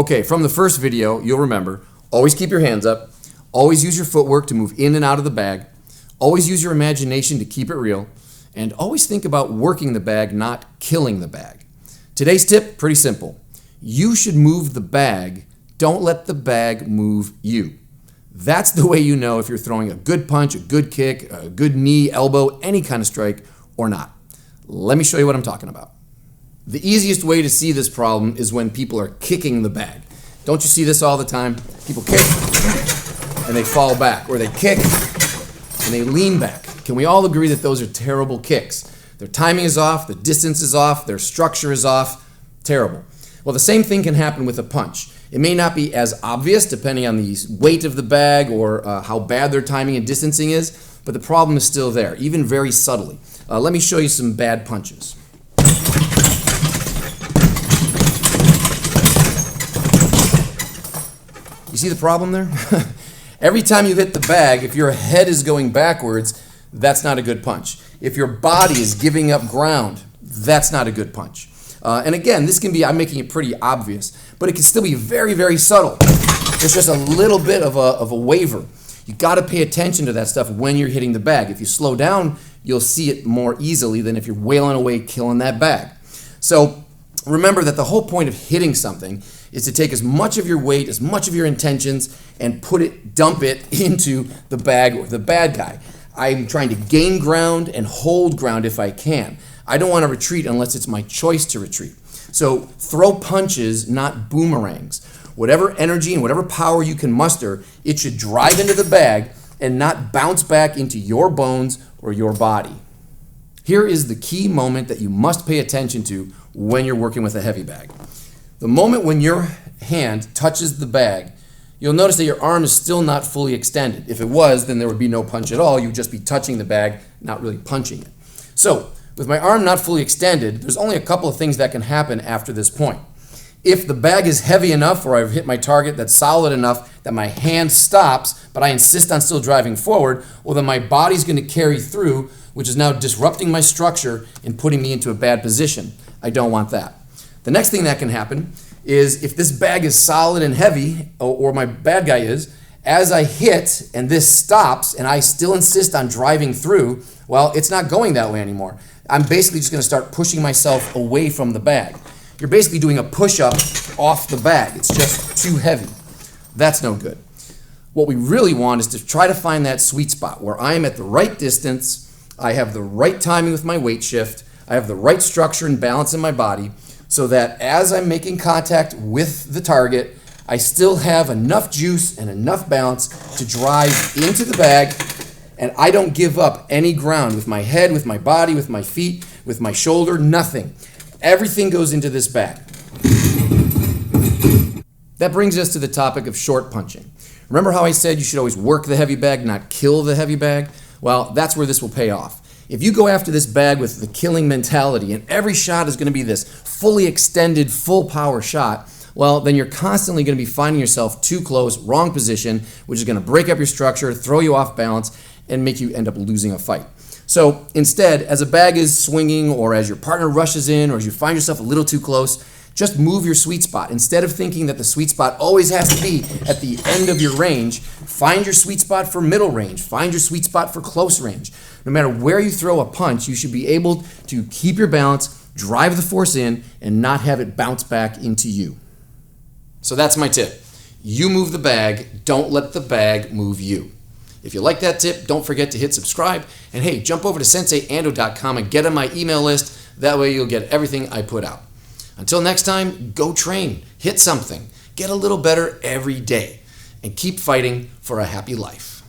Okay, from the first video, you'll remember, always keep your hands up, always use your footwork to move in and out of the bag, always use your imagination to keep it real, and always think about working the bag, not killing the bag. Today's tip, pretty simple. You should move the bag, don't let the bag move you. That's the way you know if you're throwing a good punch, a good kick, a good knee, elbow, any kind of strike, or not. Let me show you what I'm talking about. The easiest way to see this problem is when people are kicking the bag. Don't you see this all the time? People kick and they fall back, or they kick and they lean back. Can we all agree that those are terrible kicks? Their timing is off, the distance is off, their structure is off. Terrible. Well, the same thing can happen with a punch. It may not be as obvious depending on the weight of the bag or how bad their timing and distancing is, but the problem is still there, even very subtly. Let me show you some bad punches. You see the problem there? Every time you hit the bag, if your head is going backwards, that's not a good punch. If your body is giving up ground, that's not a good punch. And again, this can be, I'm making it pretty obvious, but it can still be very, very subtle. There's just a little bit of a waver. You got to pay attention to that stuff when you're hitting the bag. If you slow down, you'll see it more easily than if you're wailing away, killing that bag. So remember that the whole point of hitting something is to take as much of your weight, as much of your intentions, and dump it into the bag or the bad guy. I'm trying to gain ground and hold ground if I can. I don't want to retreat unless it's my choice to retreat. So throw punches, not boomerangs. Whatever energy and whatever power you can muster, it should drive into the bag and not bounce back into your bones or your body. Here is the key moment that you must pay attention to when you're working with a heavy bag. The moment when your hand touches the bag, you'll notice that your arm is still not fully extended. If it was, then there would be no punch at all. You'd just be touching the bag, not really punching it. So, with my arm not fully extended, there's only a couple of things that can happen after this point. If the bag is heavy enough or I've hit my target that's solid enough that my hand stops, but I insist on still driving forward, well then my body's going to carry through, which is now disrupting my structure and putting me into a bad position. I don't want that. The next thing that can happen is if this bag is solid and heavy, or my bad guy is, as I hit and this stops and I still insist on driving through, well, it's not going that way anymore. I'm basically just going to start pushing myself away from the bag. You're basically doing a push-up off the bag. It's just too heavy. That's no good. What we really want is to try to find that sweet spot where I am at the right distance, I have the right timing with my weight shift, I have the right structure and balance in my body, so that as I'm making contact with the target, I still have enough juice and enough balance to drive into the bag, and I don't give up any ground with my head, with my body, with my feet, with my shoulder, nothing. Everything goes into this bag. That brings us to the topic of short punching. Remember how I said you should always work the heavy bag, not kill the heavy bag? Well, that's where this will pay off. If you go after this bag with the killing mentality and every shot is going to be this fully extended, full power shot, well, then you're constantly going to be finding yourself too close, wrong position, which is going to break up your structure, throw you off balance, and make you end up losing a fight. So instead, as a bag is swinging or as your partner rushes in or as you find yourself a little too close, just move your sweet spot. Instead of thinking that the sweet spot always has to be at the end of your range, find your sweet spot for middle range. Find your sweet spot for close range. No matter where you throw a punch, you should be able to keep your balance, drive the force in, and not have it bounce back into you. So that's my tip. You move the bag, don't let the bag move you. If you like that tip, don't forget to hit subscribe. And hey, jump over to senseiando.com and get on my email list. That way you'll get everything I put out. Until next time, go train, hit something, get a little better every day, and keep fighting for a happy life.